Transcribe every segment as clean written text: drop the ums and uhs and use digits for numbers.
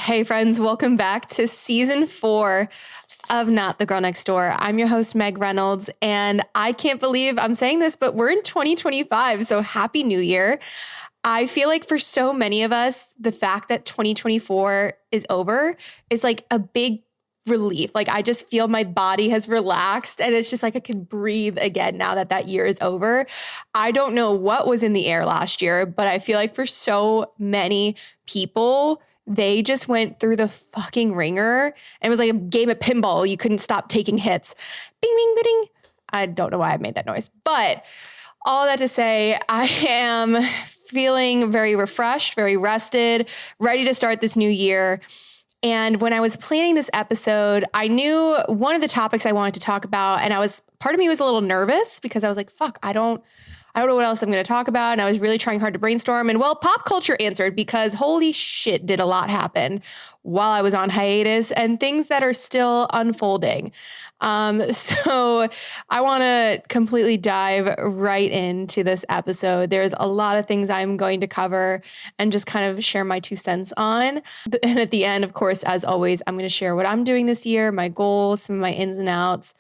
Hey friends, welcome back to season 4 of Not the Girl Next Door. I'm your host, Meg Reynolds, and I can't believe I'm saying this, but we're in 2025, so happy new year. I feel like for so many of us, the fact that 2024 is over is like a big relief. Like I just feel my body has relaxed and it's just like I can breathe again now that that year is over. I don't know what was in the air last year, but I feel like for so many people, they just went through the fucking ringer and it was like a game of pinball. You couldn't stop taking hits. Bing, bing, bing. I don't know why I made that noise, but all that to say, I am feeling very refreshed, very rested, ready to start this new year. And when I was planning this episode, I knew one of the topics I wanted to talk about, and part of me was a little nervous because I was like, fuck, I don't know what else I'm going to talk about. And I was really trying hard to brainstorm. And well, pop culture answered because holy shit, did a lot happen while I was on hiatus and things that are still unfolding. So I want to completely dive right into this episode. There's a lot of things I'm going to cover and just kind of share my 2 cents on. And at the end, of course, as always, I'm going to share what I'm doing this year, my goals, some of my ins and outs.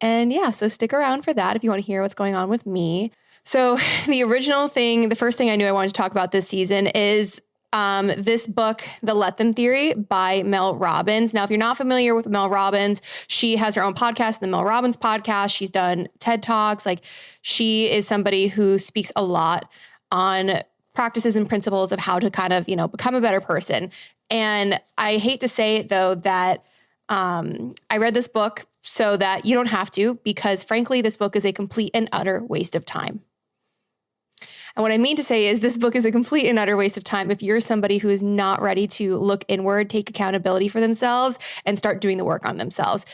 And yeah, so stick around for that if you want to hear what's going on with me. So the first thing I knew I wanted to talk about this season is this book, The Let Them Theory by Mel Robbins. Now, if you're not familiar with Mel Robbins, she has her own podcast, the Mel Robbins podcast. She's done TED Talks. Like she is somebody who speaks a lot on practices and principles of how to kind of, become a better person. And I hate to say it though, that I read this book so that you don't have to, because frankly, this book is a complete and utter waste of time. And what I mean to say is this book is a complete and utter waste of time if you're somebody who is not ready to look inward, take accountability for themselves, and start doing the work on themselves.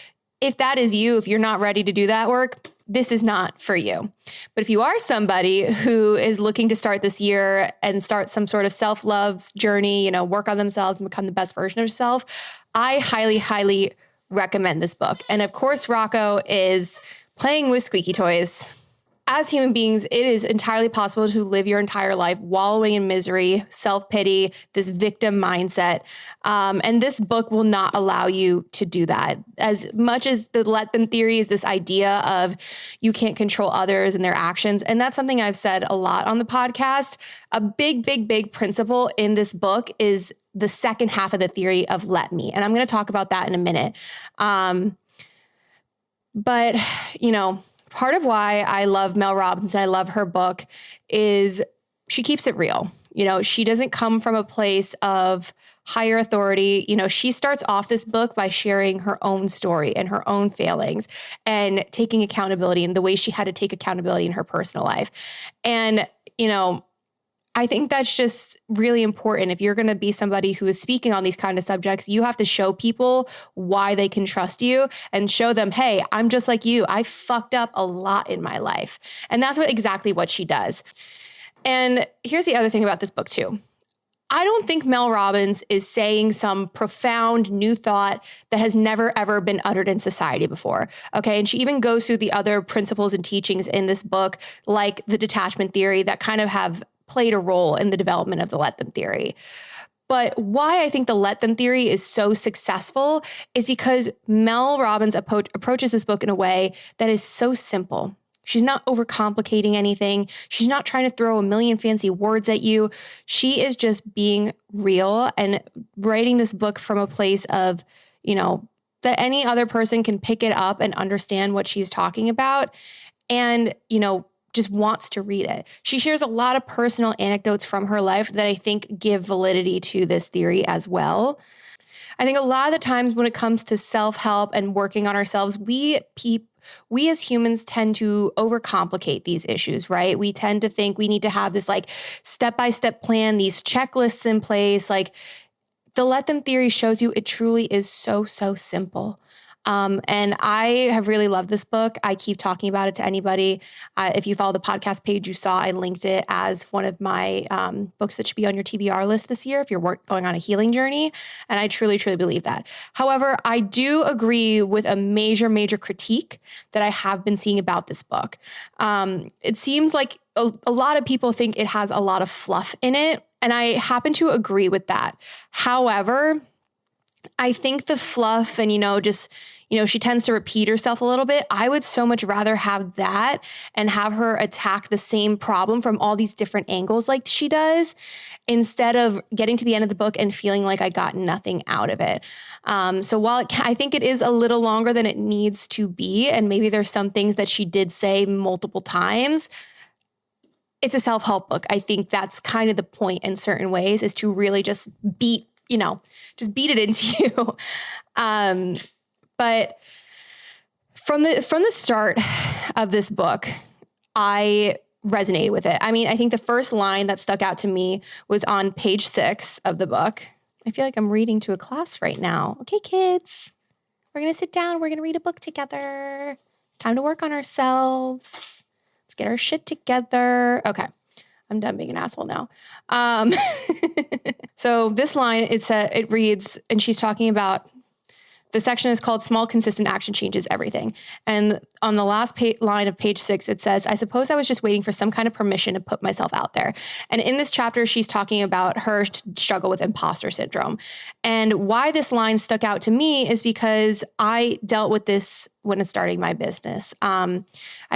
If that is you, if you're not ready to do that work, this is not for you. But if you are somebody who is looking to start this year and start some sort of self-love journey, work on themselves and become the best version of yourself, I highly, highly recommend this book. And of course, Rocco is playing with squeaky toys. As human beings, it is entirely possible to live your entire life wallowing in misery, self-pity, this victim mindset. And this book will not allow you to do that. As much as the Let Them Theory is this idea of you can't control others and their actions. And that's something I've said a lot on the podcast. A big, big, big principle in this book is the second half of the theory of let me. And I'm going to talk about that in a minute. But part of why I love Mel Robbins and I love her book is she keeps it real. She doesn't come from a place of higher authority. She starts off this book by sharing her own story and her own failings and taking accountability and the way she had to take accountability in her personal life. And, I think that's just really important. If you're going to be somebody who is speaking on these kind of subjects, you have to show people why they can trust you and show them, hey, I'm just like you. I fucked up a lot in my life. And that's exactly what she does. And here's the other thing about this book too. I don't think Mel Robbins is saying some profound new thought that has never, ever been uttered in society before. Okay. And she even goes through the other principles and teachings in this book, like the detachment theory, that kind of have played a role in the development of the Let Them Theory. But why I think the Let Them Theory is so successful is because Mel Robbins approaches this book in a way that is so simple. She's not overcomplicating anything. She's not trying to throw a million fancy words at you. She is just being real and writing this book from a place of, that any other person can pick it up and understand what she's talking about and, just wants to read it. She shares a lot of personal anecdotes from her life that I think give validity to this theory as well. I think a lot of the times when it comes to self-help and working on ourselves, we as humans tend to overcomplicate these issues, right? We tend to think we need to have this like step-by-step plan, these checklists in place. Like the Let Them Theory shows you it truly is so, so simple. And I have really loved this book. I keep talking about it to anybody. If you follow the podcast page, you saw I linked it as one of my books that should be on your TBR list this year if you're going on a healing journey. And I truly, truly believe that. However, I do agree with a major, major critique that I have been seeing about this book. It seems like a lot of people think it has a lot of fluff in it. And I happen to agree with that. However, I think the fluff and, she tends to repeat herself a little bit. I would so much rather have that and have her attack the same problem from all these different angles like she does, instead of getting to the end of the book and feeling like I got nothing out of it. So while I think it is a little longer than it needs to be, and maybe there's some things that she did say multiple times, it's a self-help book. I think that's kind of the point in certain ways, is to really just beat it into you. But from the start of this book, I resonated with it. I mean, I think the first line that stuck out to me was on page 6 of the book. I feel like I'm reading to a class right now. Okay, kids, we're going to sit down. We're going to read a book together. It's time to work on ourselves. Let's get our shit together. Okay. I'm done being an asshole now. So this line, it reads, and she's talking about, the section is called Small Consistent Action Changes Everything. And on the last line of page 6, it says, I suppose I was just waiting for some kind of permission to put myself out there. And in this chapter, she's talking about her struggle with imposter syndrome. And why this line stuck out to me is because I dealt with this when starting my business. I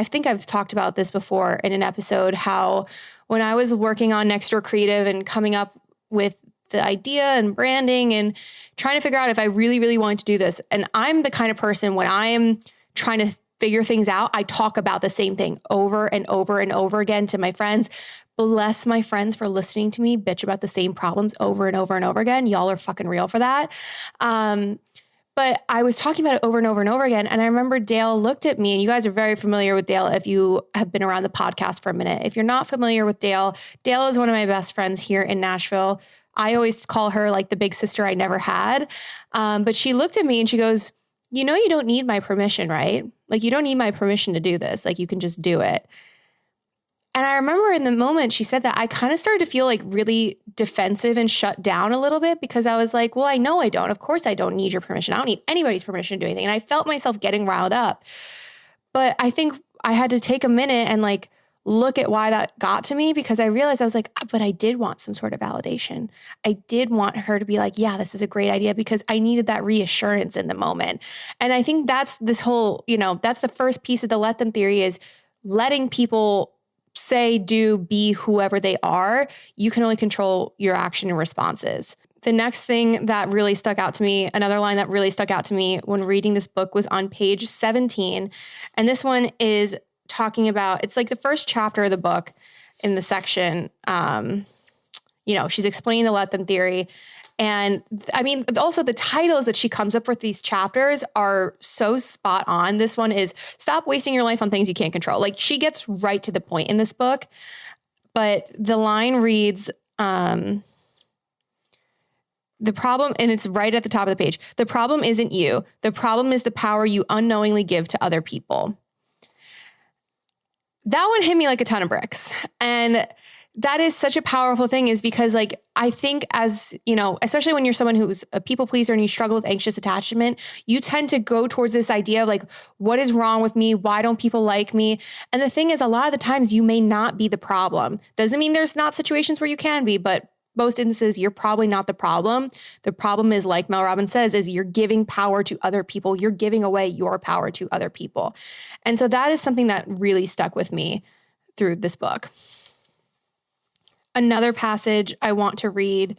think I've talked about this before in an episode, how when I was working on Next Door Creative and coming up with the idea and branding and trying to figure out if I really, really wanted to do this. And I'm the kind of person, when I am trying to figure things out, I talk about the same thing over and over and over again to my friends. Bless my friends for listening to me bitch about the same problems over and over and over again. Y'all are fucking real for that. But I was talking about it over and over and over again. And I remember Dale looked at me, and you guys are very familiar with Dale if you have been around the podcast for a minute. If you're not familiar with Dale, Dale is one of my best friends here in Nashville. I always call her like the big sister I never had. But she looked at me and she goes, you don't need my permission, right? Like, you don't need my permission to do this. Like, you can just do it. And I remember in the moment she said that, I kind of started to feel like really defensive and shut down a little bit, because I was like, well, I know I don't. Of course I don't need your permission. I don't need anybody's permission to do anything. And I felt myself getting riled up. But I think I had to take a minute and like look at why that got to me, because I realized I was like, but I did want some sort of validation. I did want her to be like, yeah, this is a great idea, because I needed that reassurance in the moment. And I think that's this whole, that's the first piece of the let them theory, is letting people say, do, be whoever they are. You can only control your action and responses. The next thing that really stuck out to me, another line that really stuck out to me when reading this book, was on page 17. And this one is talking about, it's like the first chapter of the book in the section. She's explaining the let them theory. And I mean, also the titles that she comes up with these chapters are so spot on. This one is Stop Wasting Your Life on Things You Can't Control. Like, she gets right to the point in this book. But the line reads, the problem, and it's right at the top of the page, the problem isn't you. The problem is the power you unknowingly give to other people. That one hit me like a ton of bricks. And that is such a powerful thing, is because like, I think as, especially when you're someone who's a people pleaser and you struggle with anxious attachment, you tend to go towards this idea of like, what is wrong with me? Why don't people like me? And the thing is, a lot of the times you may not be the problem. Doesn't mean there's not situations where you can be, but most instances, you're probably not the problem. The problem is, like Mel Robbins says, is you're giving power to other people. You're giving away your power to other people. And so that is something that really stuck with me through this book. Another passage I want to read,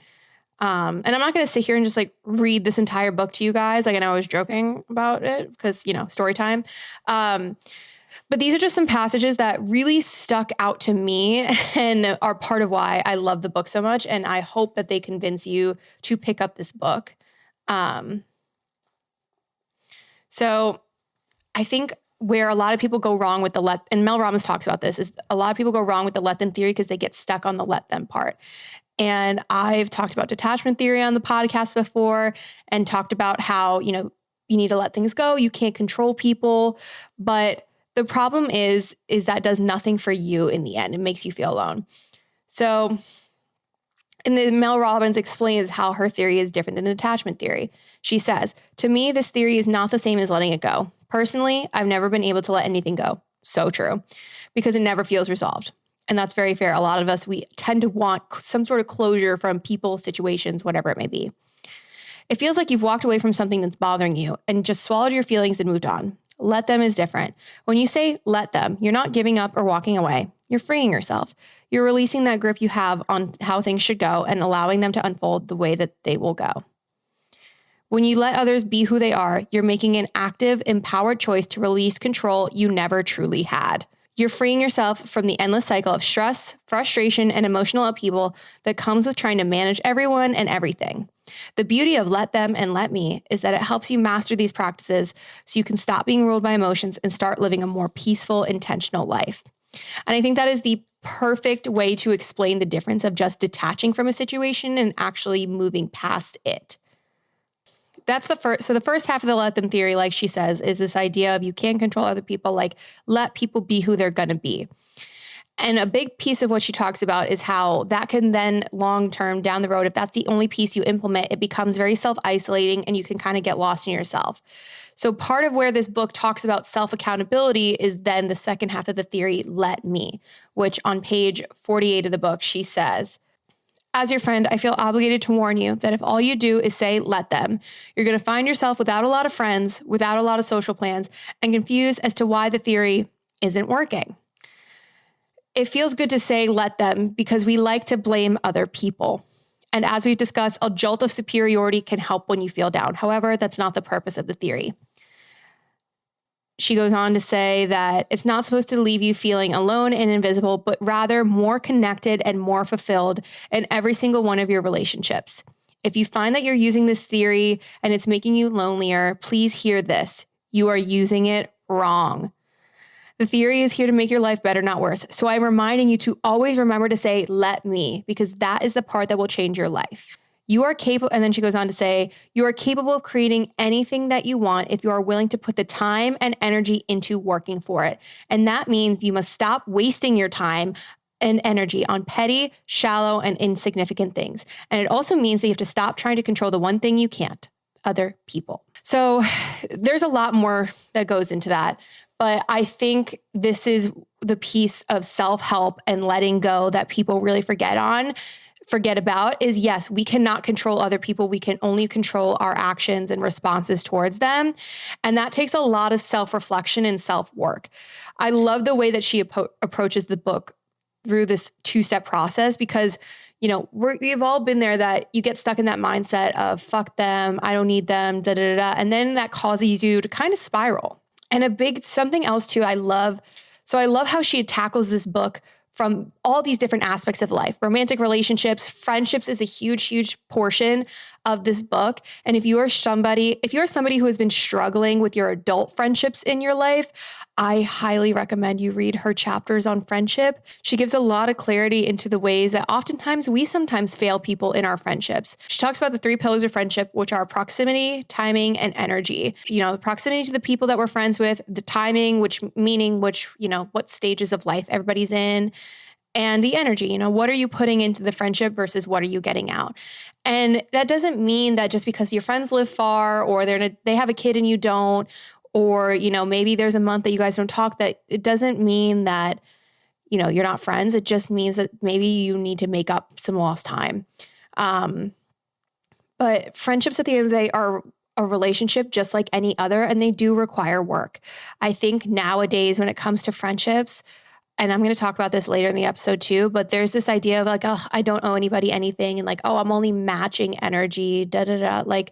and I'm not going to sit here and just like read this entire book to you guys. Like, I know I was joking about it because, story time. But these are just some passages that really stuck out to me and are part of why I love the book so much. And I hope that they convince you to pick up this book. So I think where a lot of people go wrong with and Mel Robbins talks about this, is a lot of people go wrong with the let them theory because they get stuck on the let them part. And I've talked about detachment theory on the podcast before, and talked about how, you need to let things go. You can't control people. But the problem is that does nothing for you in the end. It makes you feel alone. So, and then Mel Robbins explains how her theory is different than the attachment theory. She says, to me, this theory is not the same as letting it go. Personally, I've never been able to let anything go. So true. Because it never feels resolved. And that's very fair. A lot of us, we tend to want some sort of closure from people, situations, whatever it may be. It feels like you've walked away from something that's bothering you and just swallowed your feelings and moved on. Let them is different. When you say let them, you're not giving up or walking away. You're freeing yourself. You're releasing that grip you have on how things should go and allowing them to unfold the way that they will go. When you let others be who they are, you're making an active, empowered choice to release control you never truly had. You're freeing yourself from the endless cycle of stress, frustration, and emotional upheaval that comes with trying to manage everyone and everything. The beauty of let them and let me is that it helps you master these practices so you can stop being ruled by emotions and start living a more peaceful, intentional life. And I think that is the perfect way to explain the difference of just detaching from a situation and actually moving past it. That's the first. So the first half of the let them theory, like she says, is this idea of you can't control other people, like let people be who they're going to be. And a big piece of what she talks about is how that can then long-term down the road, if that's the only piece you implement, it becomes very self-isolating and you can kind of get lost in yourself. So part of where this book talks about self-accountability is then the second half of the theory, let me, which on page 48 of the book, she says, as your friend, I feel obligated to warn you that if all you do is say, let them, you're going to find yourself without a lot of friends, without a lot of social plans, and confused as to why the theory isn't working. It feels good to say, let them, because we like to blame other people. And as we've discussed, a jolt of superiority can help when you feel down. However, that's not the purpose of the theory. She goes on to say that it's not supposed to leave you feeling alone and invisible, but rather more connected and more fulfilled in every single one of your relationships. If you find that you're using this theory and it's making you lonelier, please hear this. You are using it wrong. The theory is here to make your life better, not worse. So I'm reminding you to always remember to say, let me, because that is the part that will change your life. You are capable, and then she goes on to say, you are capable of creating anything that you want if you are willing to put the time and energy into working for it. And that means you must stop wasting your time and energy on petty, shallow, and insignificant things. And it also means that you have to stop trying to control the one thing you can't, other people. So there's a lot more that goes into that. But I think this is the piece of self-help and letting go that people really forget about is, yes, we cannot control other people. We can only control our actions and responses towards them. And that takes a lot of self-reflection and self-work. I love the way that she approaches the book through this two-step process because, you know, we've all been there that you get stuck in that mindset of fuck them, I don't need them, da, da, da, da. And then that causes you to kind of spiral. And something else too, I love how she tackles this book from all these different aspects of life. Romantic relationships, friendships is a huge, huge portion of this book. And if you're somebody who has been struggling with your adult friendships in your life, I highly recommend you read her chapters on friendship. She gives a lot of clarity into the ways that oftentimes we sometimes fail people in our friendships. She talks about the 3 pillars of friendship, which are proximity, timing, and energy. You know, the proximity to the people that we're friends with, the timing, meaning what stages of life everybody's in, and the energy, you know, what are you putting into the friendship versus what are you getting out? And that doesn't mean that just because your friends live far or they have a kid and you don't, or, you know, maybe there's a month that you guys don't talk, that it doesn't mean that, you know, you're not friends. It just means that maybe you need to make up some lost time. But friendships at the end of the day are a relationship just like any other, and they do require work. I think nowadays when it comes to friendships, and I'm going to talk about this later in the episode too, but there's this idea of like, oh, I don't owe anybody anything. And like, oh, I'm only matching energy, da, da, da. Like,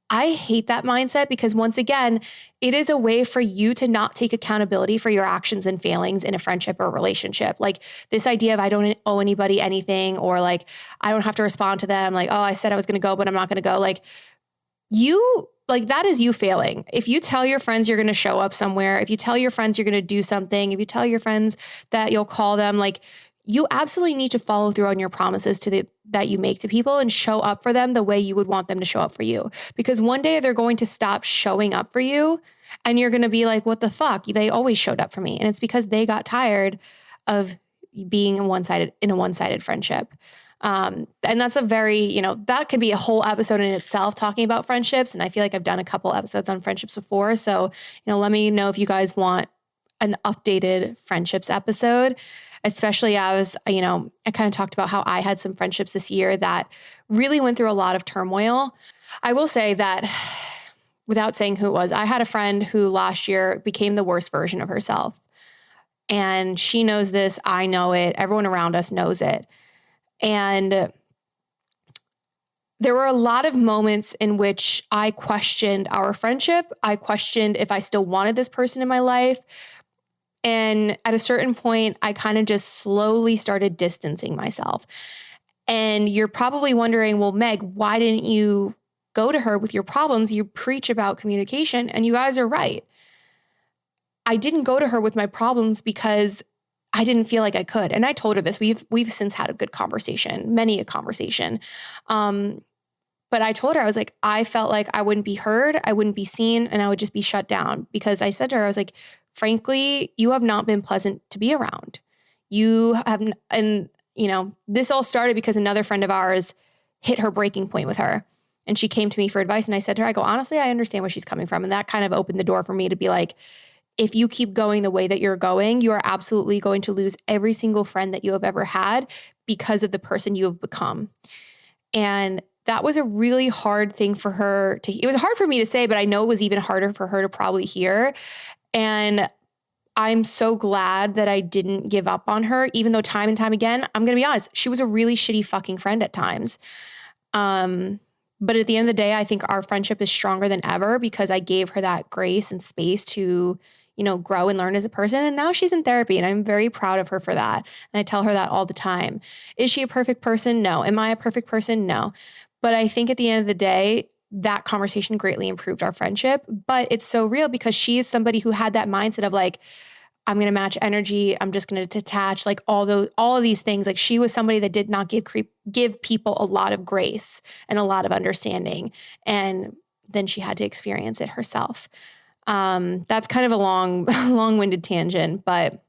I hate that mindset because once again, it is a way for you to not take accountability for your actions and failings in a friendship or relationship. Like this idea of I don't owe anybody anything, or like, I don't have to respond to them. Like, oh, I said I was going to go, but I'm not going to go. Like that is you failing. If you tell your friends you're going to show up somewhere, if you tell your friends you're going to do something, if you tell your friends that you'll call them, like you absolutely need to follow through on your promises that you make to people and show up for them the way you would want them to show up for you. Because one day they're going to stop showing up for you and you're going to be like, what the fuck? They always showed up for me. And it's because they got tired of being in a one-sided friendship. And that's a very, that could be a whole episode in itself talking about friendships. And I feel like I've done a couple episodes on friendships before. So, let me know if you guys want an updated friendships episode, especially as, I kind of talked about how I had some friendships this year that really went through a lot of turmoil. I will say that without saying who it was, I had a friend who last year became the worst version of herself. And she knows this. I know it. Everyone around us knows it. And there were a lot of moments in which I questioned our friendship. I questioned if I still wanted this person in my life. And at a certain point, I kind of just slowly started distancing myself. And you're probably wondering, well, Meg, why didn't you go to her with your problems? You preach about communication, and you guys are right. I didn't go to her with my problems because I didn't feel like I could. And I told her this. We've since had a good conversation, many a conversation. But I told her, I was like, I felt like I wouldn't be heard, I wouldn't be seen, and I would just be shut down. Because I said to her, I was like, frankly, you have not been pleasant to be around. You have, and you know, this all started because another friend of ours hit her breaking point with her. And she came to me for advice. And I said to her, I go, honestly, I understand where she's coming from. And that kind of opened the door for me to be like, if you keep going the way that you're going, you are absolutely going to lose every single friend that you have ever had because of the person you have become. And that was a really hard thing for her to, it was hard for me to say, but I know it was even harder for her to probably hear. And I'm so glad that I didn't give up on her, even though time and time again, I'm going to be honest, she was a really shitty fucking friend at times. But at the end of the day, I think our friendship is stronger than ever because I gave her that grace and space to, you know, grow and learn as a person. And now she's in therapy and I'm very proud of her for that. And I tell her that all the time. Is she a perfect person? No. Am I a perfect person? No. But I think at the end of the day, that conversation greatly improved our friendship. But it's so real because she is somebody who had that mindset of like, I'm going to match energy. I'm just going to detach, like all of these things. Like she was somebody that did not give people a lot of grace and a lot of understanding. And then she had to experience it herself. That's kind of a long-winded tangent, but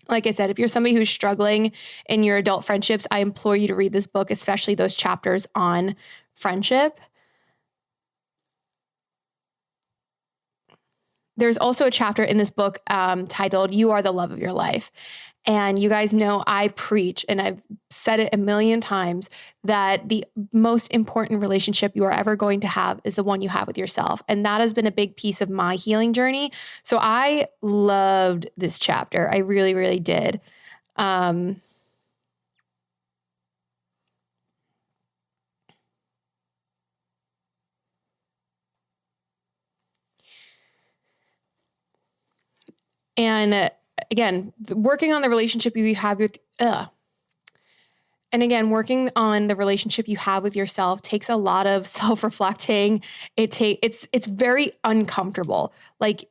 like I said, if you're somebody who's struggling in your adult friendships, I implore you to read this book, especially those chapters on friendship. There's also a chapter in this book titled, You Are the Love of Your Life. And you guys know I preach, and I've said it a million times, that the most important relationship you are ever going to have is the one you have with yourself. And that has been a big piece of my healing journey. So I loved this chapter. I really, really did. And again, working on the relationship you have with, working on the relationship you have with yourself takes a lot of self-reflecting. It's very uncomfortable. Like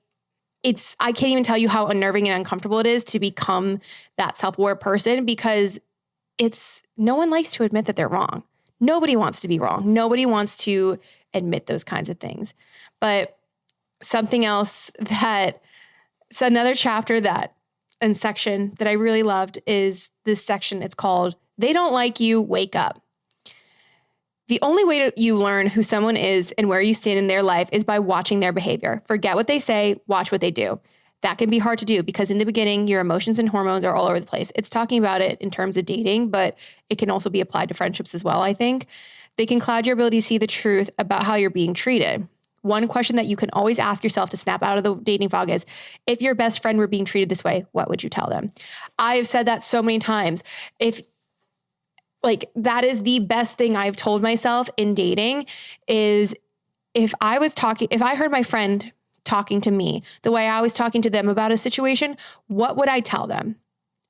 I can't even tell you how unnerving and uncomfortable it is to become that self-aware person because no one likes to admit that they're wrong. Nobody wants to be wrong. Nobody wants to admit those kinds of things. But something else it's another chapter and section that I really loved is this section. It's called, They Don't Like You, Wake Up. The only way you learn who someone is and where you stand in their life is by watching their behavior. Forget what they say, watch what they do. That can be hard to do because in the beginning, your emotions and hormones are all over the place. It's talking about it in terms of dating, but it can also be applied to friendships as well, I think. They can cloud your ability to see the truth about how you're being treated. One question that you can always ask yourself to snap out of the dating fog is, if your best friend were being treated this way, what would you tell them? I have said that so many times. That is the best thing I've told myself in dating is if I heard my friend talking to me the way I was talking to them about a situation, what would I tell them?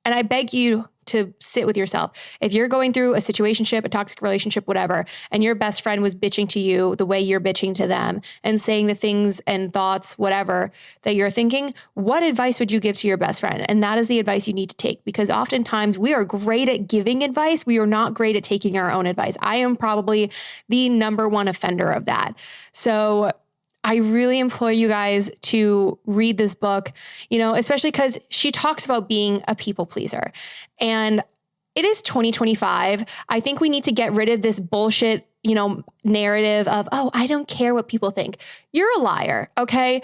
And I beg you to sit with yourself. If you're going through a situationship, a toxic relationship, whatever, and your best friend was bitching to you the way you're bitching to them and saying the things and thoughts, whatever, that you're thinking, what advice would you give to your best friend? And that is the advice you need to take because oftentimes we are great at giving advice. We are not great at taking our own advice. I am probably the number one offender of that. So I really implore you guys to read this book, especially because she talks about being a people pleaser. And it is 2025. I think we need to get rid of this bullshit, narrative of, oh, I don't care what people think. You're a liar, okay?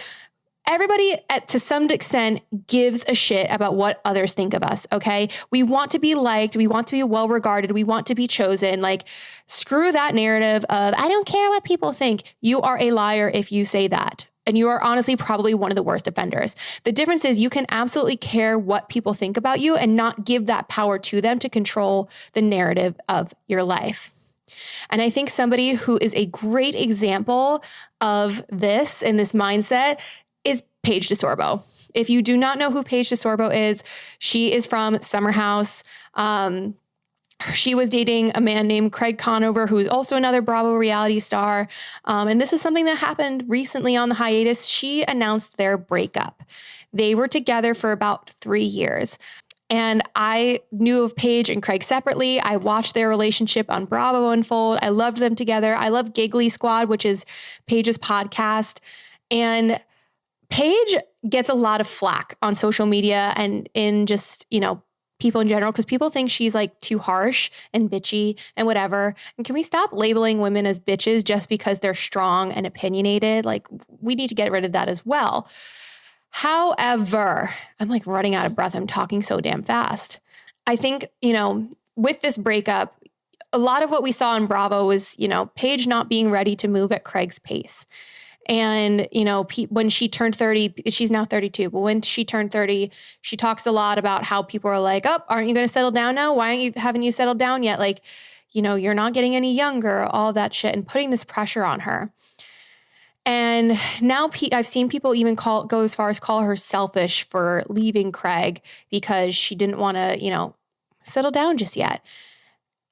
everybody to some extent gives a shit about what others think of us. Okay. We want to be liked. We want to be well regarded. We want to be chosen. Like, screw that narrative of, I don't care what people think. You are a liar if you say that. And you are honestly probably one of the worst offenders. The difference is you can absolutely care what people think about you and not give that power to them to control the narrative of your life. And I think somebody who is a great example of this and this mindset is Paige DeSorbo. If you do not know who Paige DeSorbo is, she is from Summer House. She was dating a man named Craig Conover, who's also another Bravo reality star. And this is something that happened recently on the hiatus. She announced their breakup. They were together for about 3 years. And I knew of Paige and Craig separately. I watched their relationship on Bravo unfold. I loved them together. I love Giggly Squad, which is Paige's podcast. And Paige gets a lot of flack on social media and in just, people in general, because people think she's like too harsh and bitchy and whatever. And can we stop labeling women as bitches just because they're strong and opinionated? Like, we need to get rid of that as well. However, I'm like running out of breath. I'm talking so damn fast. I think, with this breakup, a lot of what we saw in Bravo was, Paige not being ready to move at Craig's pace. And, when she turned 30, she's now 32, but when she turned 30, she talks a lot about how people are like, oh, aren't you going to settle down now? Why haven't you settled down yet? Like, you're not getting any younger, all that shit, and putting this pressure on her. And now I've seen people even go as far as call her selfish for leaving Craig because she didn't want to, settle down just yet.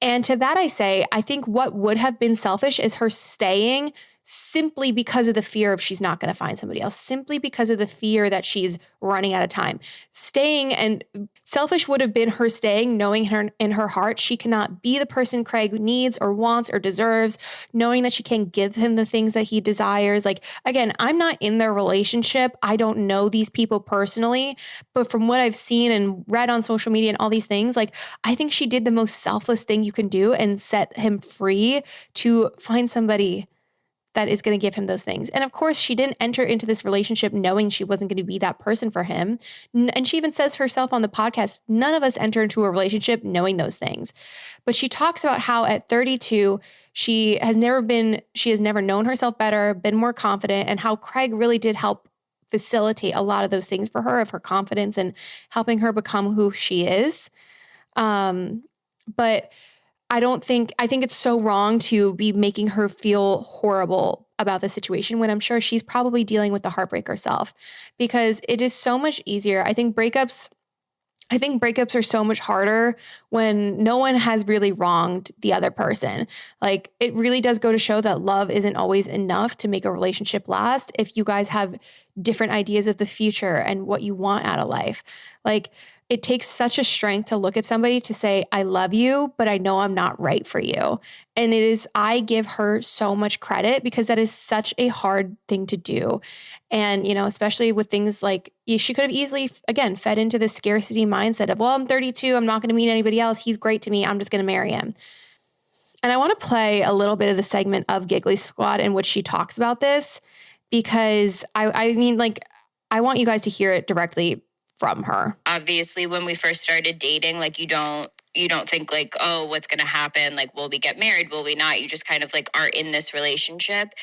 And to that I say, I think what would have been selfish is her staying simply because of the fear of she's not going to find somebody else, simply because of the fear that she's running out of time. Staying, and selfish would have been her staying, knowing in her heart she cannot be the person Craig needs or wants or deserves, knowing that she can't give him the things that he desires. Like, again, I'm not in their relationship. I don't know these people personally, but from what I've seen and read on social media and all these things, like, I think she did the most selfless thing you can do and set him free to find somebody that is going to give him those things. And of course, she didn't enter into this relationship knowing she wasn't going to be that person for him. And she even says herself on the podcast, none of us enter into a relationship knowing those things. But she talks about how at 32, she has never known herself better, been more confident, and how Craig really did help facilitate a lot of those things for her, of her confidence and helping her become who she is. But I think it's so wrong to be making her feel horrible about the situation when I'm sure she's probably dealing with the heartbreak herself, because it is so much easier. I think breakups are so much harder when no one has really wronged the other person. Like, it really does go to show that love isn't always enough to make a relationship last if you guys have different ideas of the future and what you want out of life. Like, it takes such a strength to look at somebody to say, I love you, but I know I'm not right for you. And I give her so much credit because that is such a hard thing to do. And, especially with things like, she could have easily, again, fed into the scarcity mindset of, well, I'm 32, I'm not going to meet anybody else. He's great to me. I'm just going to marry him. And I want to play a little bit of the segment of Giggly Squad in which she talks about this, because I want you guys to hear it directly from her. Obviously, when we first started dating, like, you don't think like, oh, what's going to happen? Like, will we get married? Will we not? You just kind of like are in this relationship.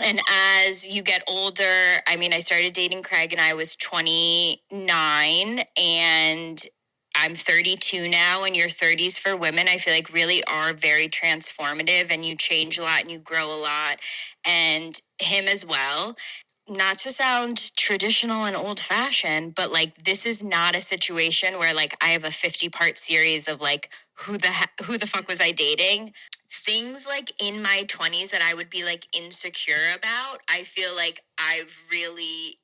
And as you get older, I started dating Craig and I was 29 and I'm 32 now, and your 30s for women, I feel like really are very transformative, and you change a lot and you grow a lot, and him as well. Not to sound traditional and old fashioned, but like, this is not a situation where like I have a 50-part series of like, who the fuck was I dating? Things like in my 20s that I would be like insecure about, I feel like I've really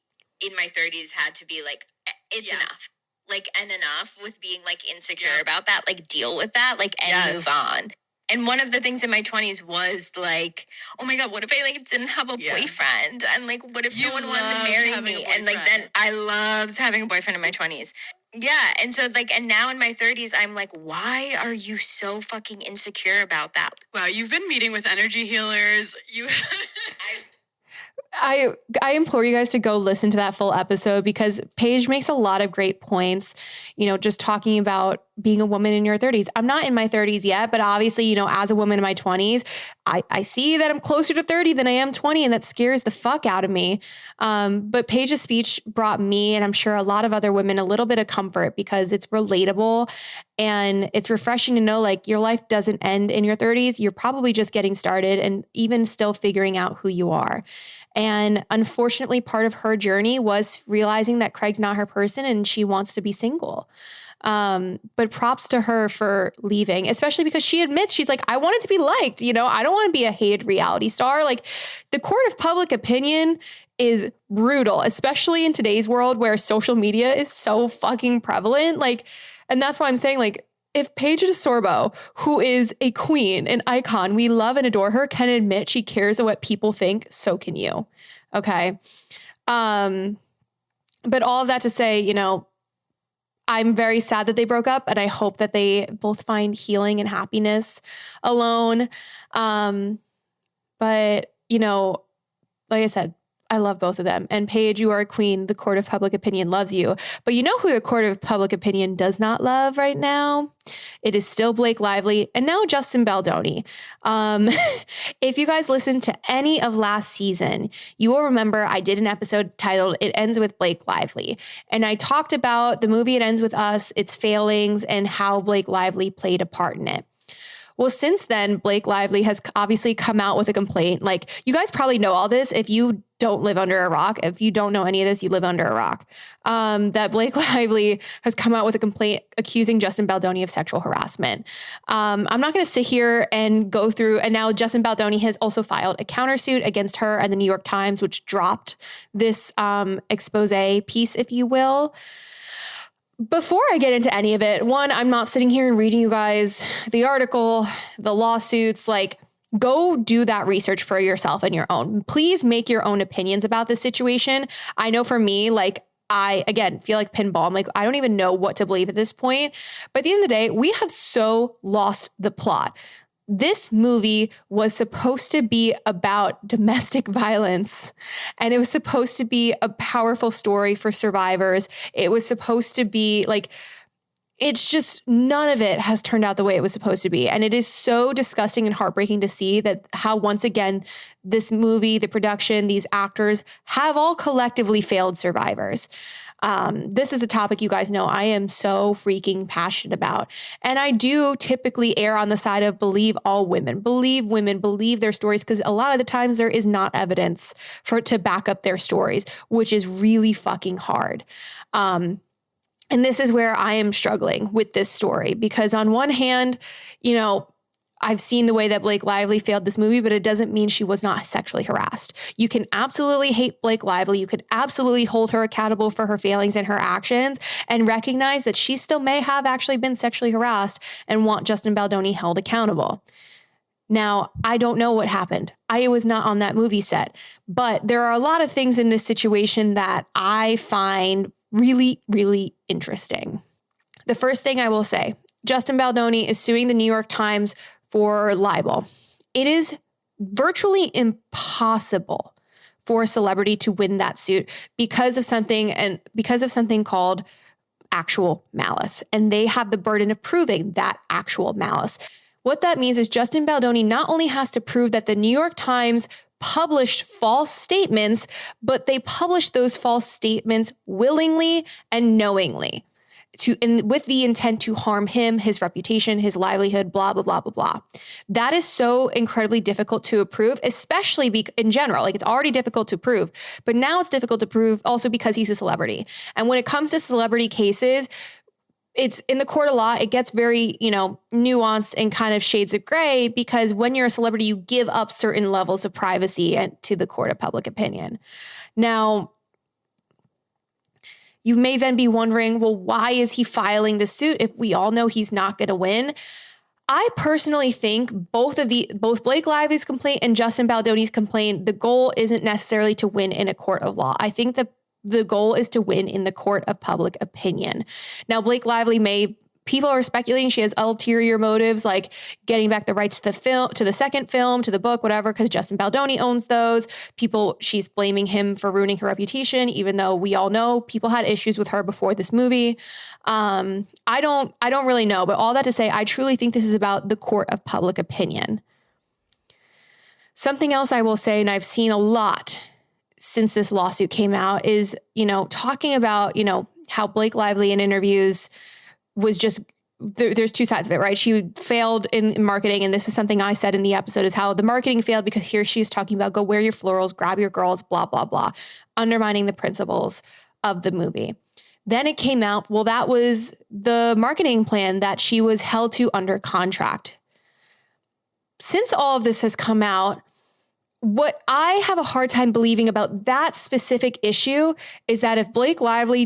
in my 30s had to be like, it's enough. Like, and enough with being like insecure about that, like deal with that, like, and move on. And one of the things in my 20s was like, oh my God, what if I like didn't have a boyfriend? And like, what if no one wanted to marry me? And like, then I loved having a boyfriend in my 20s. Yeah. And so like, and now in my 30s, I'm like, why are you so fucking insecure about that? Wow, you've been meeting with energy healers. I implore you guys to go listen to that full episode because Paige makes a lot of great points, just talking about being a woman in your 30s. I'm not in my 30s yet, but obviously, as a woman in my 20s, I see that I'm closer to 30 than I am 20, and that scares the fuck out of me. But Paige's speech brought me, and I'm sure a lot of other women, a little bit of comfort because it's relatable and it's refreshing to know like your life doesn't end in your 30s. You're probably just getting started and even still figuring out who you are. And unfortunately, part of her journey was realizing that Craig's not her person and she wants to be single. But props to her for leaving, especially because she admits she's like, I wanted to be liked. I don't want to be a hated reality star. Like the court of public opinion is brutal, especially in today's world where social media is so fucking prevalent. Like, and that's why I'm saying like, if Paige DeSorbo, who is a queen, an icon, we love and adore her, can admit she cares what people think, so can you. Okay. But all of that to say, I'm very sad that they broke up and I hope that they both find healing and happiness alone. But, like I said, I love both of them. And Paige, you are a queen. The court of public opinion loves you. But you know who the court of public opinion does not love right now? It is still Blake Lively and now Justin Baldoni. If you guys listened to any of last season, you will remember I did an episode titled It Ends with Blake Lively. And I talked about the movie It Ends With Us, its failings, and how Blake Lively played a part in it. Well, since then, Blake Lively has obviously come out with a complaint. Like, you guys probably know all this. If you don't live under a rock, if you don't know any of this, you live under a rock. That Blake Lively has come out with a complaint accusing Justin Baldoni of sexual harassment. I'm not going to sit here and go through. And now Justin Baldoni has also filed a countersuit against her and the New York Times, which dropped this expose piece, if you will. Before I get into any of it, one, I'm not sitting here and reading you guys the article, the lawsuits, like go do that research for yourself and your own. Please make your own opinions about this situation. I know for me, like I, again, feel like pinball. I'm like, I don't even know what to believe at this point. But at the end of the day, we have so lost the plot. This movie was supposed to be about domestic violence, and it was supposed to be a powerful story for survivors. It was supposed to be like, it's just none of it has turned out the way it was supposed to be. And it is so disgusting and heartbreaking to see that how once again, this movie, the production, these actors have all collectively failed survivors. This is a topic you guys know I am so freaking passionate about. And I do typically err on the side of believe all women, believe their stories, because a lot of the times there is not evidence to back up their stories, which is really fucking hard. And this is where I am struggling with this story, because on one hand, I've seen the way that Blake Lively failed this movie, but it doesn't mean she was not sexually harassed. You can absolutely hate Blake Lively. You could absolutely hold her accountable for her failings and her actions and recognize that she still may have actually been sexually harassed and want Justin Baldoni held accountable. Now, I don't know what happened. I was not on that movie set, but there are a lot of things in this situation that I find really, really interesting. The first thing I will say, Justin Baldoni is suing the New York Times for libel. It is virtually impossible for a celebrity to win that suit because of something called actual malice. And they have the burden of proving that actual malice. What that means is Justin Baldoni not only has to prove that the New York Times published false statements, but they published those false statements willingly and knowingly, with the intent to harm him, his reputation, his livelihood, blah, blah, blah, blah, blah. That is so incredibly difficult to prove, especially in general. Like, it's already difficult to prove, but now it's difficult to prove also because he's a celebrity. And when it comes to celebrity cases, it's in the court of law, it gets very, nuanced and kind of shades of gray, because when you're a celebrity, you give up certain levels of privacy to the court of public opinion. Now, you may then be wondering, well, why is he filing this suit if we all know he's not going to win? I personally think both Blake Lively's complaint and Justin Baldoni's complaint, the goal isn't necessarily to win in a court of law. I think that the goal is to win in the court of public opinion. Now, Blake Lively may people are speculating she has ulterior motives, like getting back the rights to the film, to the second film, to the book, whatever, because Justin Baldoni owns those. She's blaming him for ruining her reputation, even though we all know people had issues with her before this movie. I don't really know, but all that to say, I truly think this is about the court of public opinion. Something else I will say, and I've seen a lot since this lawsuit came out, is, talking about, how Blake Lively in interviews was just, there's two sides of it, right? She failed in marketing. And this is something I said in the episode, is how the marketing failed because here she's talking about go wear your florals, grab your girls, blah, blah, blah, undermining the principles of the movie. Then it came out, well, that was the marketing plan that she was held to under contract. Since all of this has come out, what I have a hard time believing about that specific issue is that if Blake Lively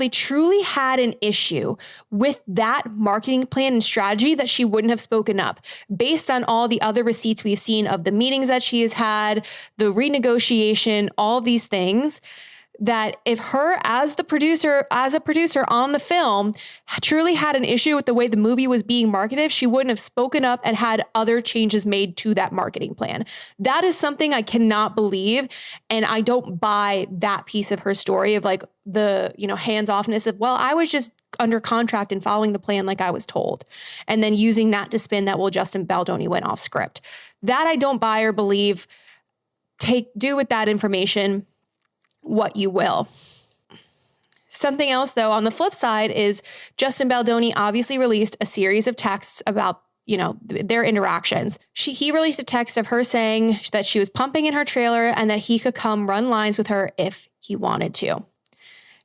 truly had an issue with that marketing plan and strategy, that she wouldn't have spoken up based on all the other receipts we've seen of the meetings that she has had, the renegotiation, all these things. That if her as a producer on the film truly had an issue with the way the movie was being marketed, she wouldn't have spoken up and had other changes made to that marketing plan. That is something I cannot believe. And I don't buy that piece of her story of like the, hands-offness of, well, I was just under contract and following the plan like I was told. And then using that to spin that, well, Justin Baldoni went off script. That I don't buy or believe. Do with that information what you will. Something else, though, on the flip side is Justin Baldoni obviously released a series of texts about, their interactions. He released a text of her saying that she was pumping in her trailer and that he could come run lines with her if he wanted to.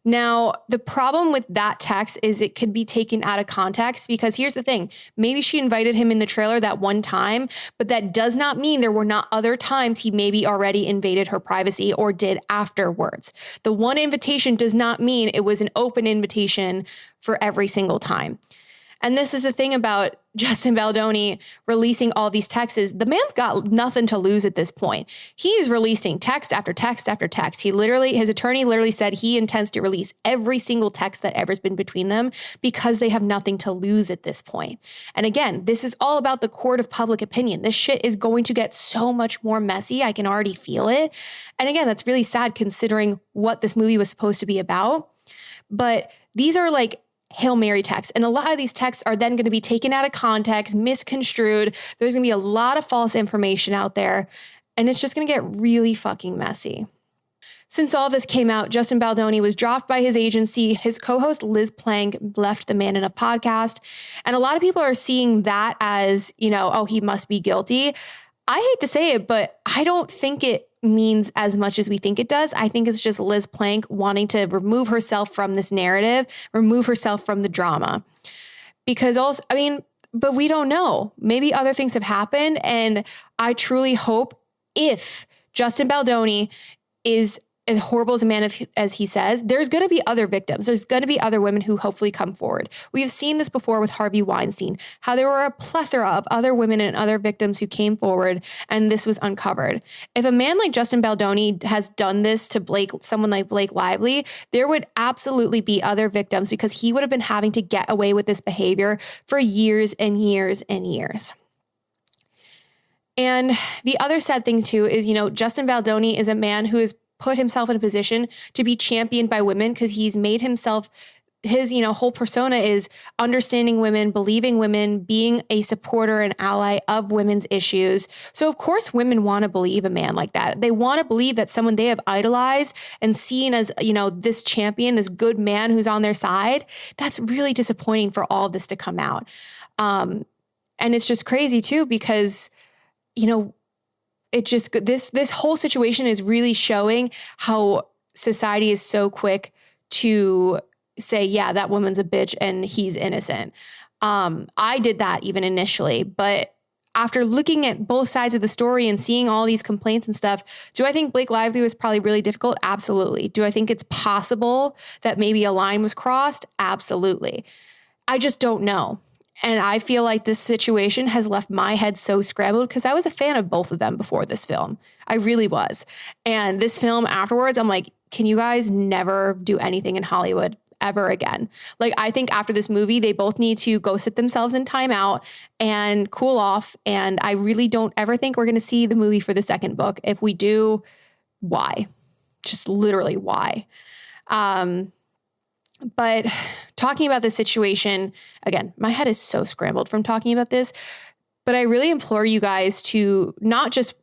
Now, the problem with that text is it could be taken out of context because here's the thing. Maybe she invited him in the trailer that one time, but that does not mean there were not other times he maybe already invaded her privacy or did afterwards. The one invitation does not mean it was an open invitation for every single time. And this is the thing about Justin Baldoni releasing all these texts. The man's got nothing to lose at this point. He's releasing text after text after text. His attorney literally said he intends to release every single text that ever's been between them because they have nothing to lose at this point. And again, this is all about the court of public opinion. This shit is going to get so much more messy. I can already feel it. And again, that's really sad considering what this movie was supposed to be about. But these are like Hail Mary texts. And a lot of these texts are then going to be taken out of context, misconstrued. There's going to be a lot of false information out there. And it's just going to get really fucking messy. Since all of this came out, Justin Baldoni was dropped by his agency. His co-host Liz Plank left the Man Enough podcast. And a lot of people are seeing that as, oh, he must be guilty. I hate to say it, but I don't think it means as much as we think it does. I think it's just Liz Plank wanting to remove herself from this narrative, remove herself from the drama. Because also, but we don't know. Maybe other things have happened. And I truly hope if Justin Baldoni is as horrible as a man as he says, there's going to be other victims. There's going to be other women who hopefully come forward. We have seen this before with Harvey Weinstein, how there were a plethora of other women and other victims who came forward and this was uncovered. If a man like Justin Baldoni has done this to someone like Blake Lively, there would absolutely be other victims because he would have been having to get away with this behavior for years and years and years. And the other sad thing too is, Justin Baldoni is a man who is put himself in a position to be championed by women because he's made himself, his, whole persona is understanding women, believing women, being a supporter and ally of women's issues. So of course women want to believe a man like that. They want to believe that someone they have idolized and seen as, this champion, this good man who's on their side. That's really disappointing for all of this to come out. And it's just crazy too, because, it just, this whole situation is really showing how society is so quick to say, yeah, that woman's a bitch and he's innocent. I did that even initially, but after looking at both sides of the story and seeing all these complaints and stuff, do I think Blake Lively was probably really difficult? Absolutely. Do I think it's possible that maybe a line was crossed? Absolutely. I just don't know. And I feel like this situation has left my head so scrambled because I was a fan of both of them before this film. I really was. And this film afterwards, I'm like, can you guys never do anything in Hollywood ever again. Like, I think after this movie, they both need to go sit themselves in timeout and cool off. And I really don't ever think we're going to see the movie for the second book. If we do, why? Just literally why? But talking about this situation, again, my head is so scrambled from talking about this, but I really implore you guys to not just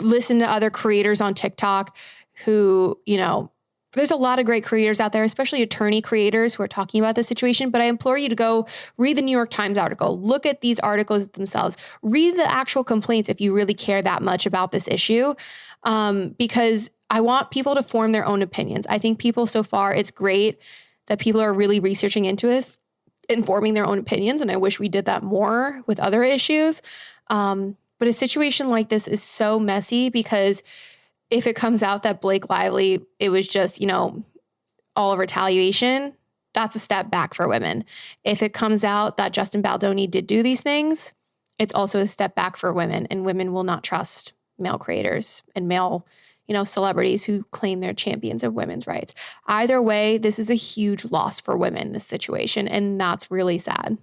listen to other creators on TikTok who, you know, there's a lot of great creators out there, especially attorney creators who are talking about this situation. But I implore you to go read the New York Times article, look at these articles themselves, read the actual complaints if you really care that much about this issue, because I want people to form their own opinions. I think people so far, it's great that people are really researching into this and forming their own opinions. And I wish we did that more with other issues. But a situation like this is so messy because if it comes out that Blake Lively, it was just, you know, all retaliation, that's a step back for women. If it comes out that Justin Baldoni did do these things, it's also a step back for women, and women will not trust male creators and male, you know, celebrities who claim they're champions of women's rights. Either way, this is a huge loss for women, this situation, and that's really sad.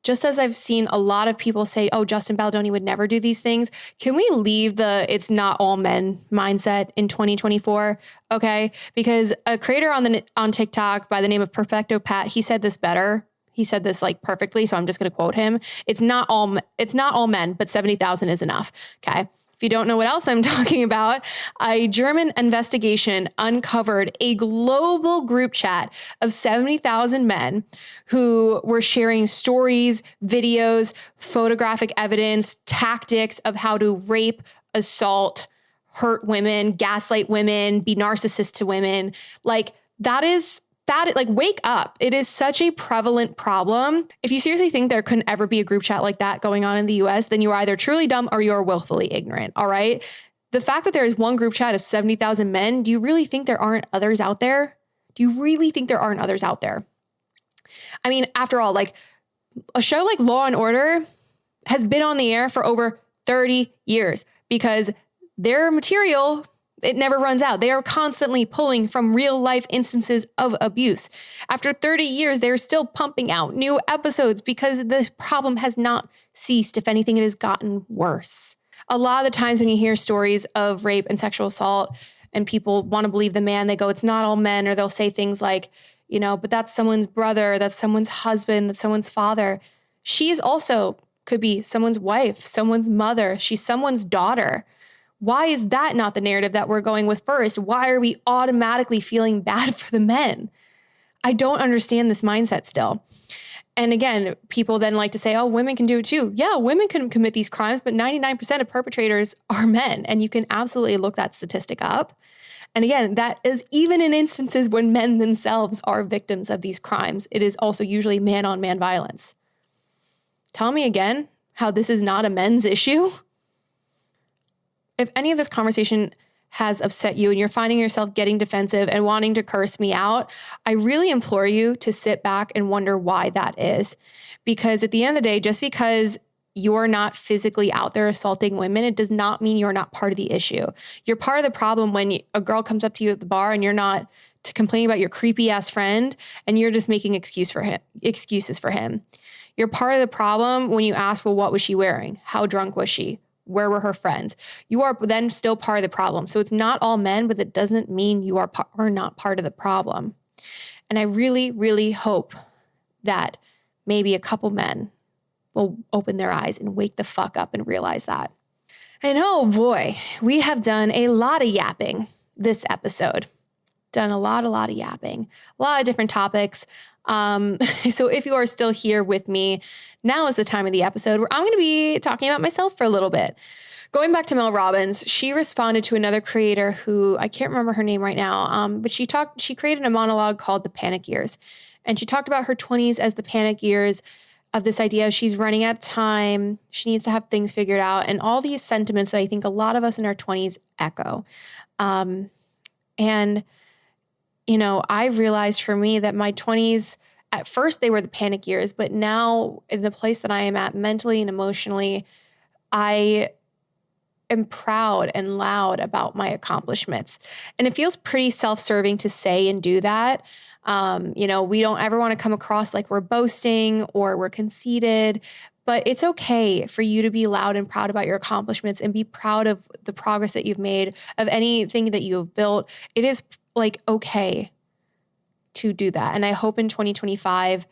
Just as I've seen a lot of people say, oh, Justin Baldoni would never do these things, can we leave the it's not all men mindset in 2024? Okay? Because a creator on TikTok by the name of Perfecto Pat, he said this better. He said this like perfectly, so I'm just going to quote him. It's not all men, but 70,000 is enough. Okay? If you don't know what else I'm talking about, a German investigation uncovered a global group chat of 70,000 men who were sharing stories, videos, photographic evidence, tactics of how to rape, assault, hurt women, gaslight women, be narcissists to women. Like wake up. It is such a prevalent problem. If you seriously think there couldn't ever be a group chat like that going on in the US, then you are either truly dumb or you are willfully ignorant. All right. The fact that there is one group chat of 70,000 men, do you really think there aren't others out there? Do you really think there aren't others out there? I mean, after all, like a show like Law and Order has been on the air for over 30 years because their material, it never runs out. They are constantly pulling from real life instances of abuse. After 30 years, they're still pumping out new episodes because the problem has not ceased. If anything, it has gotten worse. A lot of the times when you hear stories of rape and sexual assault and people want to believe the man, they go, it's not all men, or they'll say things like, you know, but that's someone's brother, that's someone's husband, that's someone's father. She's also could be someone's wife, someone's mother. She's someone's daughter. Why is that not the narrative that we're going with first? Why are we automatically feeling bad for the men? I don't understand this mindset still. And again, people then like to say, oh, women can do it too. Yeah, women can commit these crimes, but 99% of perpetrators are men. And you can absolutely look that statistic up. And again, that is even in instances when men themselves are victims of these crimes. It is also usually man-on-man violence. Tell me again how this is not a men's issue. If any of this conversation has upset you and you're finding yourself getting defensive and wanting to curse me out, I really implore you to sit back and wonder why that is. Because at the end of the day, just because you're not physically out there assaulting women, it does not mean you're not part of the issue. You're part of the problem when a girl comes up to you at the bar and you're not to complain about your creepy ass friend and you're just making excuses for him. You're part of the problem when you ask, well, what was she wearing? How drunk was she? Where were her friends? You are then still part of the problem. So it's not all men, but it doesn't mean you are not part of the problem. And I really, really hope that maybe a couple men will open their eyes and wake the fuck up and realize that. And oh boy, we have done a lot of yapping this episode. Done a lot of yapping, a lot of different topics. So if you are still here with me, now is the time of the episode where I'm going to be talking about myself for a little bit. Going back to Mel Robbins, she responded to another creator who I can't remember her name right now. But she created a monologue called The Panic Years. And she talked about her 20s as the panic years of this idea she's running out of time. She needs to have things figured out, and all these sentiments that I think a lot of us in our 20s echo. And you know, I've realized for me that my 20s, at first they were the panic years, but now in the place that I am at mentally and emotionally, I am proud and loud about my accomplishments. And it feels pretty self-serving to say and do that. We don't ever want to come across like we're boasting or we're conceited, but it's okay for you to be loud and proud about your accomplishments and be proud of the progress that you've made, of anything that you have built. It is like okay to do that. And I hope in 2025,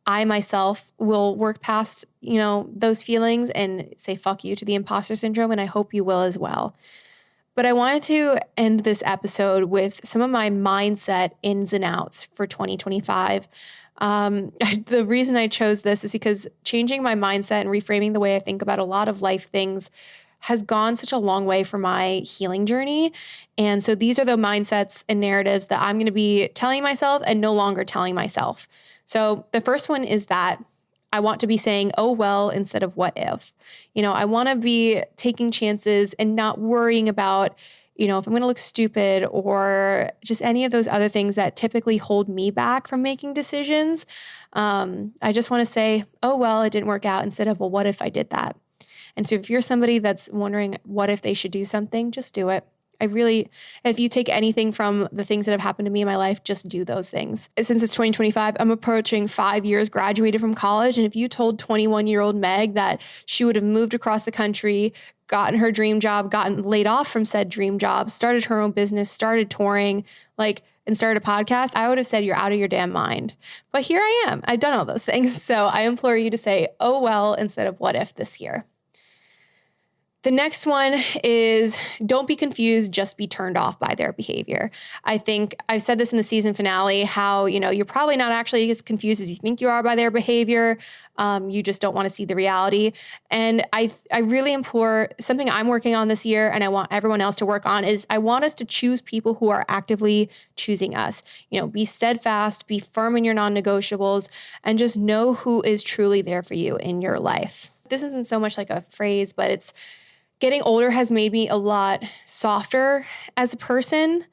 I myself will work past, those feelings and say fuck you to the imposter syndrome. And I hope you will as well. But I wanted to end this episode with some of my mindset ins and outs for 2025. The reason I chose this is because changing my mindset and reframing the way I think about a lot of life things has gone such a long way for my healing journey. And so these are the mindsets and narratives that I'm going to be telling myself and no longer telling myself. So the first one is that I want to be saying, oh, well, instead of what if. I want to be taking chances and not worrying about, if I'm going to look stupid or just any of those other things that typically hold me back from making decisions. I just want to say, oh, well, it didn't work out instead of, well, what if I did that? And so if you're somebody that's wondering what if they should do something, just do it. If you take anything from the things that have happened to me in my life, just do those things. Since it's 2025, I'm approaching 5 years graduated from college. And if you told 21-year-old Meg that she would have moved across the country, gotten her dream job, gotten laid off from said dream job, started her own business, started touring, and started a podcast, I would have said you're out of your damn mind. But here I am. I've done all those things. So I implore you to say, oh, well, instead of what if this year. The next one is don't be confused, just be turned off by their behavior. I think I've said this in the season finale, how, you're probably not actually as confused as you think you are by their behavior. You just don't want to see the reality. And I really implore something I'm working on this year and I want everyone else to work on is I want us to choose people who are actively choosing us. Be steadfast, be firm in your non-negotiables, and just know who is truly there for you in your life. This isn't so much like a phrase, but it's getting older has made me a lot softer as a person.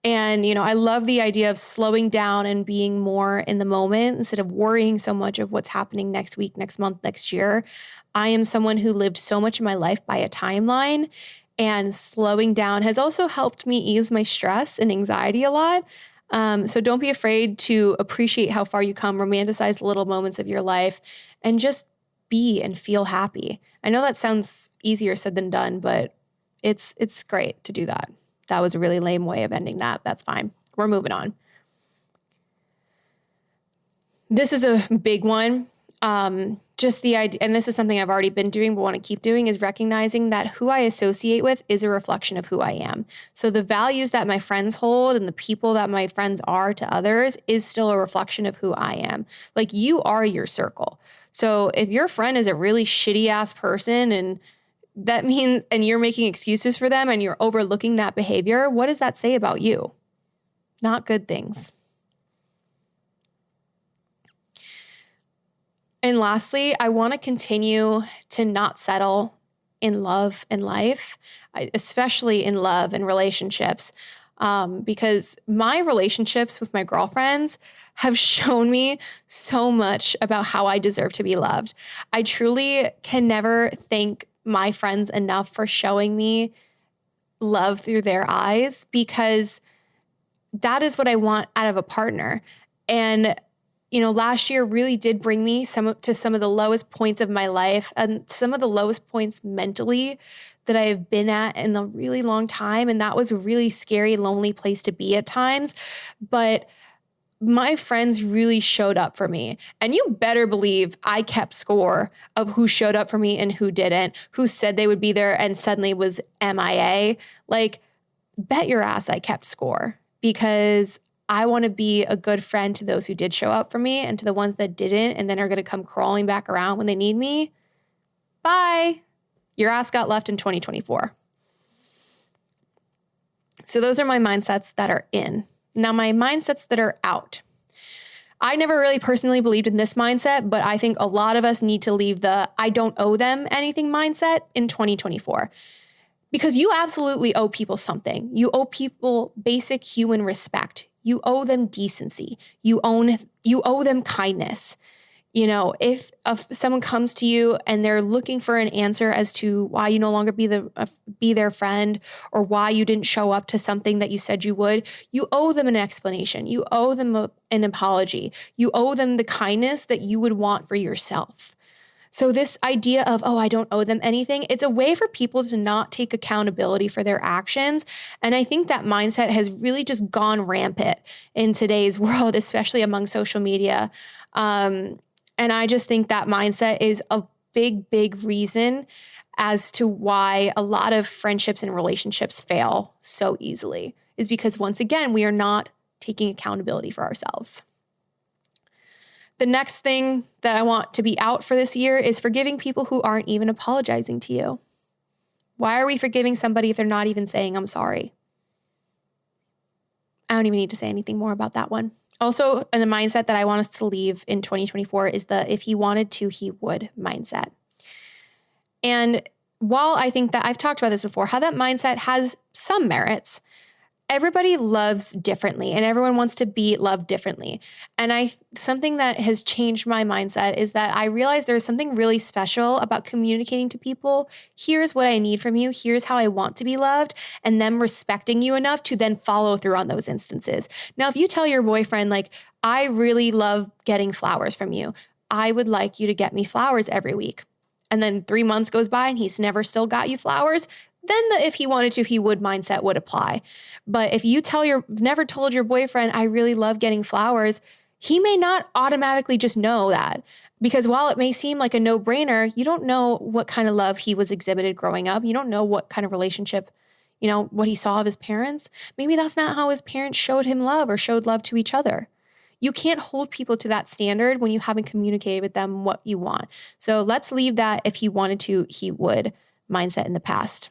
And, I love the idea of slowing down and being more in the moment instead of worrying so much of what's happening next week, next month, next year. I am someone who lived so much of my life by a timeline, and slowing down has also helped me ease my stress and anxiety a lot. So don't be afraid to appreciate how far you come, romanticize the little moments of your life, and just be and feel happy. I know that sounds easier said than done, but it's great to do that. That was a really lame way of ending that. That's fine. We're moving on. This is a big one. Just the idea, and this is something I've already been doing but want to keep doing, is recognizing that who I associate with is a reflection of who I am. So the values that my friends hold and the people that my friends are to others is still a reflection of who I am. Like, you are your circle. So if your friend is a really shitty ass person and that means, and you're making excuses for them and you're overlooking that behavior, what does that say about you? Not good things. And lastly, I want to continue to not settle in love and life, especially in love and relationships, because my relationships with my girlfriends have shown me so much about how I deserve to be loved. I truly can never thank my friends enough for showing me love through their eyes, because that is what I want out of a partner. And last year really did bring me to some of the lowest points of my life and some of the lowest points mentally that I have been at in a really long time. And that was a really scary, lonely place to be at times. But my friends really showed up for me. And you better believe I kept score of who showed up for me and who didn't, who said they would be there and suddenly was MIA. Bet your ass I kept score, because I want to be a good friend to those who did show up for me, and to the ones that didn't and then are going to come crawling back around when they need me. Bye. Your ass got left in 2024. So those are my mindsets that are in. Now, my mindsets that are out. I never really personally believed in this mindset, but I think a lot of us need to leave the I don't owe them anything mindset in 2024. Because you absolutely owe people something. You owe people basic human respect. You owe them decency. You owe them kindness. if someone comes to you and they're looking for an answer as to why you no longer be their friend, or why you didn't show up to something that you said you would, you owe them an explanation. You owe them an apology. You owe them the kindness that you would want for yourself. So this idea of, oh, I don't owe them anything, it's a way for people to not take accountability for their actions. And I think that mindset has really just gone rampant in today's world, especially among social media. And I just think that mindset is a big, big reason as to why a lot of friendships and relationships fail so easily, is because, once again, we are not taking accountability for ourselves. The next thing that I want to be out for this year is forgiving people who aren't even apologizing to you. Why are we forgiving somebody if they're not even saying, I'm sorry? I don't even need to say anything more about that one. Also, in a mindset that I want us to leave in 2024 is the if he wanted to, he would mindset. And while I think that I've talked about this before, how that mindset has some merits, everybody loves differently and everyone wants to be loved differently. And something that has changed my mindset is that I realized there's something really special about communicating to people. Here's what I need from you. Here's how I want to be loved, and them respecting you enough to then follow through on those instances. Now, if you tell your boyfriend, like, I really love getting flowers from you, I would like you to get me flowers every week. And then 3 months goes by and he's never still got you flowers, then the if he wanted to, he would mindset would apply. But if you never told your boyfriend, I really love getting flowers, he may not automatically just know that. Because while it may seem like a no-brainer, you don't know what kind of love he was exhibited growing up. You don't know what kind of relationship, what he saw of his parents. Maybe that's not how his parents showed him love or showed love to each other. You can't hold people to that standard when you haven't communicated with them what you want. So let's leave that if he wanted to, he would mindset in the past.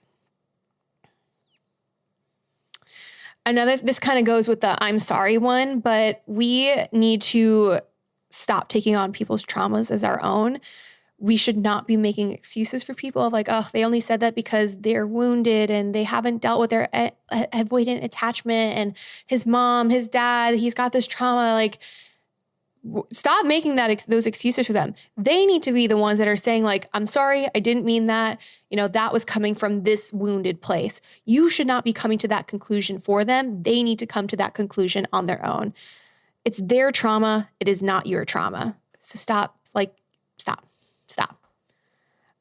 This kind of goes with the I'm sorry one, but we need to stop taking on people's traumas as our own. We should not be making excuses for people of like, oh, they only said that because they're wounded and they haven't dealt with their avoidant attachment, and his mom, his dad, he's got this trauma. Like, stop making those excuses for them. They need to be the ones that are saying like, I'm sorry, I didn't mean that. That was coming from this wounded place. You should not be coming to that conclusion for them. They need to come to that conclusion on their own. It's their trauma. It is not your trauma. So stop.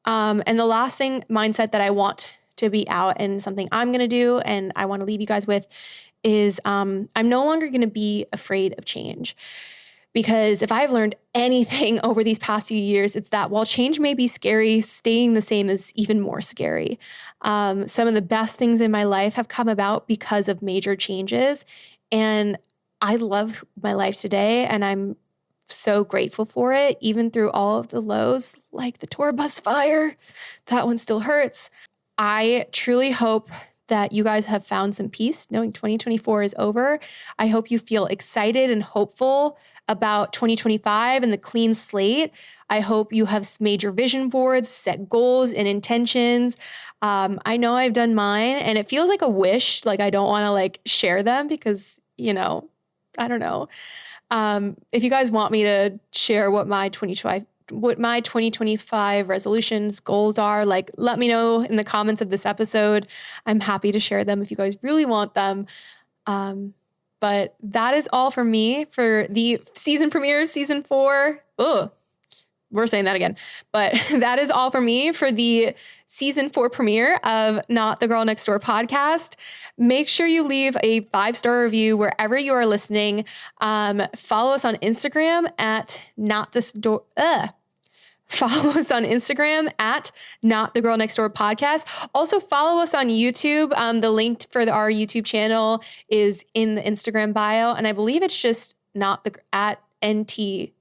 And the last thing, mindset that I want to be out and something I'm going to do and I want to leave you guys with is I'm no longer going to be afraid of change. Because if I've learned anything over these past few years, it's that while change may be scary, staying the same is even more scary. Some of the best things in my life have come about because of major changes. And I love my life today, and I'm so grateful for it, even through all of the lows, like the tour bus fire. That one still hurts. I truly hope that you guys have found some peace knowing 2024 is over. I hope you feel excited and hopeful about 2025 and the clean slate. I hope you have made your vision boards, set goals and intentions. I know I've done mine, and it feels like a wish. Like, I don't want to like share them because, I don't know. If you guys want me to share what my 2025 resolutions, goals are, like, let me know in the comments of this episode. I'm happy to share them if you guys really want them. But that is all for me for the season premiere, season 4. Ugh, we're saying that again. But that is all for me for the season 4 premiere of Not the Girl Next Door podcast. Make sure you leave a 5-star review wherever you are listening. Follow us on Instagram at Follow us on Instagram at Not the Girl Next Door podcast. Also follow us on YouTube. The link for our YouTube channel is in the Instagram bio. And I believe it's just at NTGND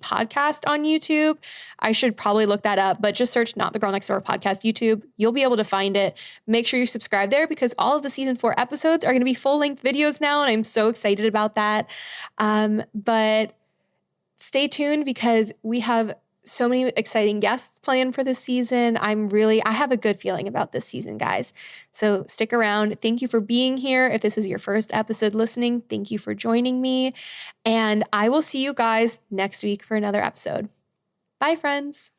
podcast on YouTube. I should probably look that up, but just search Not the Girl Next Door podcast YouTube. You'll be able to find it. Make sure you subscribe there because all of the season 4 episodes are going to be full-length videos now. And I'm so excited about that. But stay tuned because we have so many exciting guests planned for this season. I have a good feeling about this season, guys. So stick around. Thank you for being here. If this is your first episode listening, thank you for joining me. And I will see you guys next week for another episode. Bye, friends.